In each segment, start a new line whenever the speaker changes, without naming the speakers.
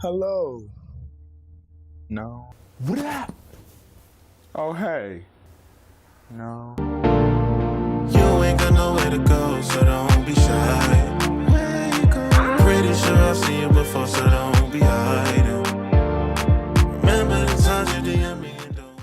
Hello. No.
What up? Oh, hey. No.
You ain't got nowhere to go, so don't be shy. Pretty sure I've seen you before, so don't be hiding. Remember the times you DM me and don't.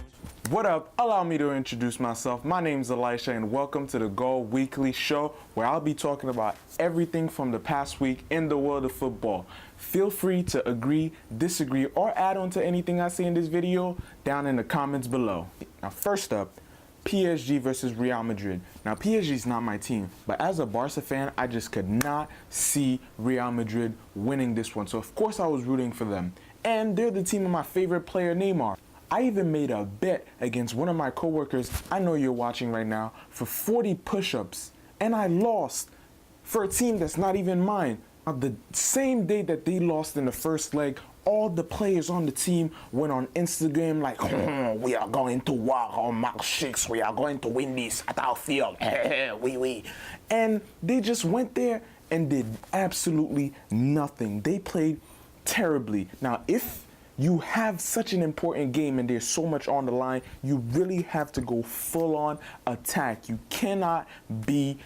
What up? Allow me to introduce myself. My name's Elisha and welcome to the GòL Weekly Show, where I'll be talking about everything from the past week in the world of football. Feel free to agree, disagree, or add on to anything I say in this video down in the comments below. Now, first up, PSG versus Real Madrid. Now, PSG is not my team, but as a Barça fan, I just could not see Real Madrid winning this one. So, of course, I was rooting for them. And they're the team of my favorite player, Neymar. I even made a bet against one of my coworkers, I know you're watching right now, for 40 push-ups. And I lost for a team that's not even mine. Now, the same day that they lost in the first leg, all the players on the team went on Instagram like, we are going to walk on March 6, we are going to win this at our field. Oui. And they just went there and did absolutely nothing. They played terribly. Now, if you have such an important game and there's so much on the line, you really have to go full-on attack. You cannot be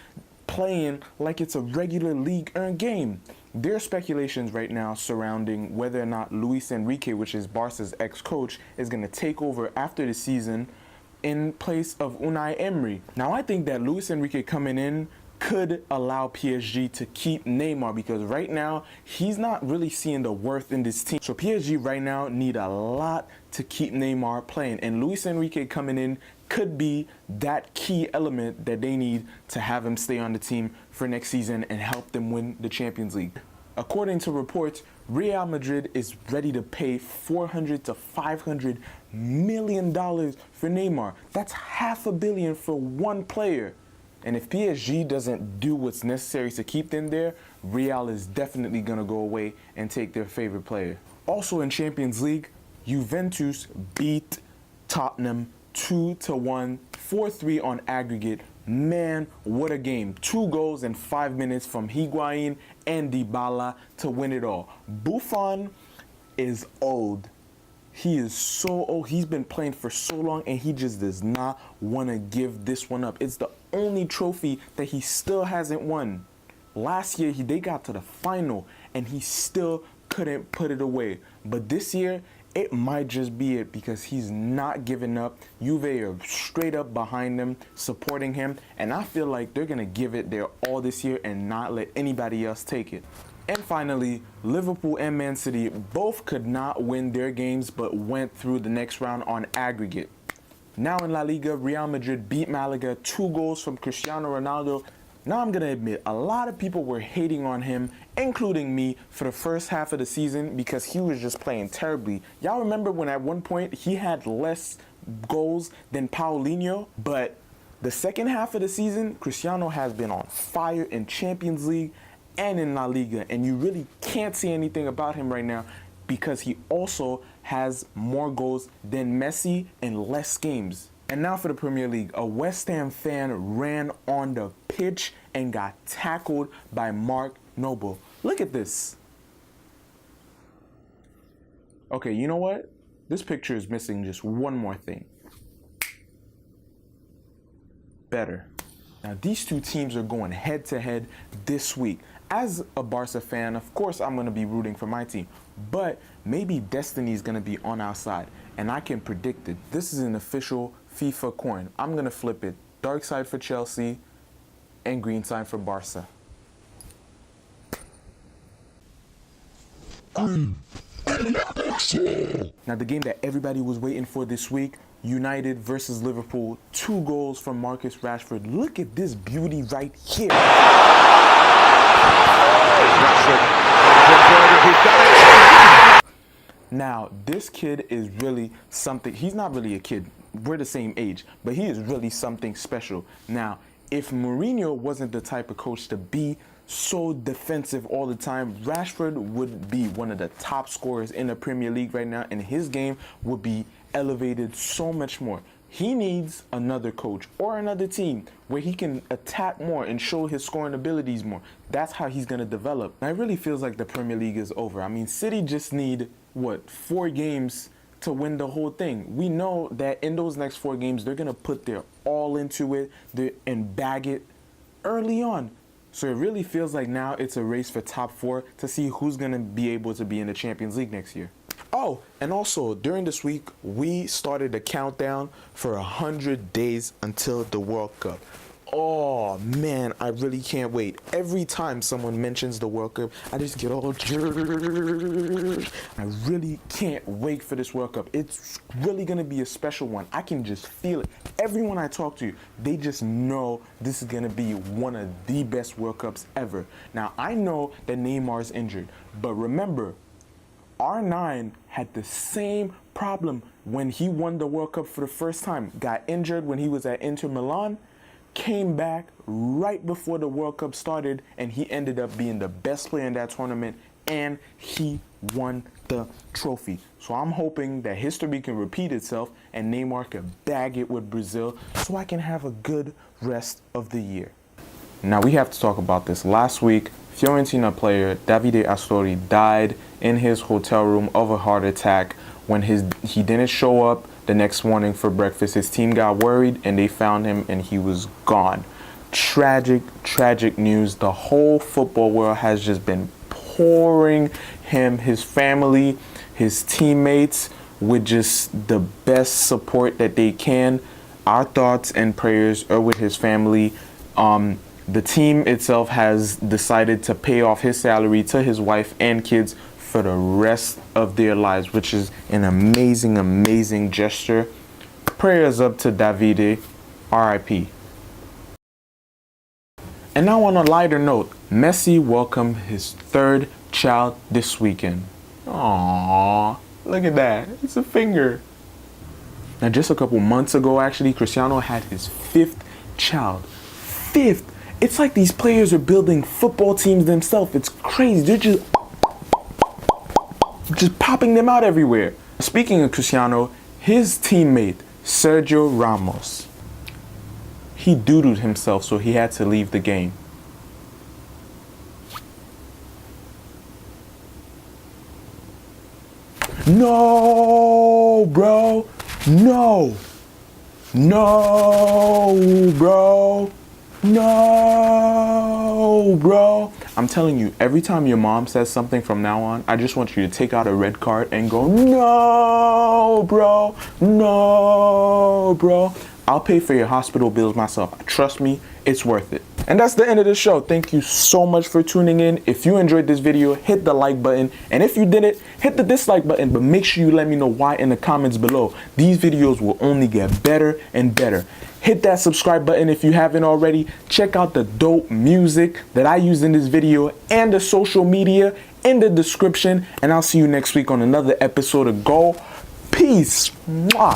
playing like it's a regular league-earned game. There are speculations right now surrounding whether or not Luis Enrique, which is Barca's ex-coach, is going to take over after the season in place of Unai Emery. Now, I think that Luis Enrique coming in could allow PSG to keep Neymar because right now he's not really seeing the worth in this team. So PSG right now need a lot to keep Neymar playing, and Luis Enrique coming in could be that key element that they need to have him stay on the team for next season and help them win the Champions League. According to reports, Real Madrid is ready to pay $400 to $500 million for Neymar. That's $500 million for one player. And if PSG doesn't do what's necessary to keep them there, Real is definitely going to go away and take their favorite player. Also in Champions League, Juventus beat Tottenham 2-1, 4-3 on aggregate. Man, what a game. 2 goals in 5 minutes from Higuain and Dybala to win it all. Buffon is old. He is so old. He's been playing for so long, and he just does not want to give this one up. It's the only trophy that he still hasn't won. Last year, they got to the final, and he still couldn't put it away. But this year, it might just be it because he's not giving up. Juve are straight up behind him, supporting him, and I feel like they're going to give it their all this year and not let anybody else take it. And finally, Liverpool and Man City both could not win their games but went through the next round on aggregate. Now in La Liga, Real Madrid beat Malaga, 2 goals from Cristiano Ronaldo. Now I'm going to admit, a lot of people were hating on him, including me, for the first half of the season because he was just playing terribly. Y'all remember when at one point he had less goals than Paulinho? But the second half of the season, Cristiano has been on fire in Champions League and in La Liga, and you really can't say anything about him right now because he also has more goals than Messi in less games. And now for the Premier League, a West Ham fan ran on the pitch and got tackled by Mark Noble. Look at this. Okay, you know what? This picture is missing just one more thing. Better. Now, these two teams are going head-to-head this week. As a Barca fan, of course, I'm going to be rooting for my team. But maybe destiny is going to be on our side. And I can predict it. This is an official FIFA coin. I'm going to flip it. Dark side for Chelsea and green side for Barca. Now, the game that everybody was waiting for this week, United versus Liverpool, 2 goals from Marcus Rashford. Look at this beauty right here. Now, this kid is really something. He's not really a kid. We're the same age, but he is really something special. Now, if Mourinho wasn't the type of coach to be so defensive all the time, Rashford would be one of the top scorers in the Premier League right now, and his game would be elevated so much more. He needs another coach or another team where he can attack more and show his scoring abilities more. That's how he's going to develop. And it really feels like the Premier League is over. I mean, City just need, 4 games to win the whole thing. We know that in those next 4 games, they're going to put their all into it and bag it early on. So it really feels like now it's a race for top 4 to see who's going to be able to be in the Champions League next year. Oh, and also during this week, we started a countdown for 100 days until the World Cup. Oh man, I really can't wait. Every time someone mentions the World Cup, I just get all I really can't wait for this World Cup. It's really gonna be a special one. I can just feel it. Everyone I talk to, they just know this is gonna be one of the best World Cups ever. Now, I know that Neymar is injured, but remember, R9 had the same problem when he won the World Cup for the first time. Got injured when he was at Inter Milan, came back right before the World Cup started, and he ended up being the best player in that tournament, and he won the trophy. So I'm hoping that history can repeat itself and Neymar can bag it with Brazil so I can have a good rest of the year. Now we have to talk about this. Last week, Fiorentina player Davide Astori died in his hotel room of a heart attack when he didn't show up the next morning for breakfast. His team got worried and they found him and he was gone. Tragic, tragic news. The whole football world has just been pouring him, his family, his teammates with just the best support that they can. Our thoughts and prayers are with his family. The team itself has decided to pay off his salary to his wife and kids for the rest of their lives, which is an amazing, amazing gesture. Prayers up to Davide, RIP. And now on a lighter note, Messi welcomed his 3rd child this weekend. Aww, look at that, it's a finger. Now just a couple months ago, actually, Cristiano had his 5th child. 5th! It's like these players are building football teams themselves. It's crazy. They're just popping them out everywhere. Speaking of Cristiano, his teammate, Sergio Ramos, he doodled himself, so he had to leave the game. No, bro. No. No, bro. No, bro. I'm telling you, every time your mom says something from now on, I just want you to take out a red card and go, no, bro. No, bro. I'll pay for your hospital bills myself. Trust me, it's worth it. And that's the end of the show. Thank you so much for tuning in. If you enjoyed this video, hit the like button. And if you didn't, hit the dislike button. But make sure you let me know why in the comments below. These videos will only get better and better. Hit that subscribe button if you haven't already. Check out the dope music that I used in this video and the social media in the description. And I'll see you next week on another episode of GòL. Peace. Mwah.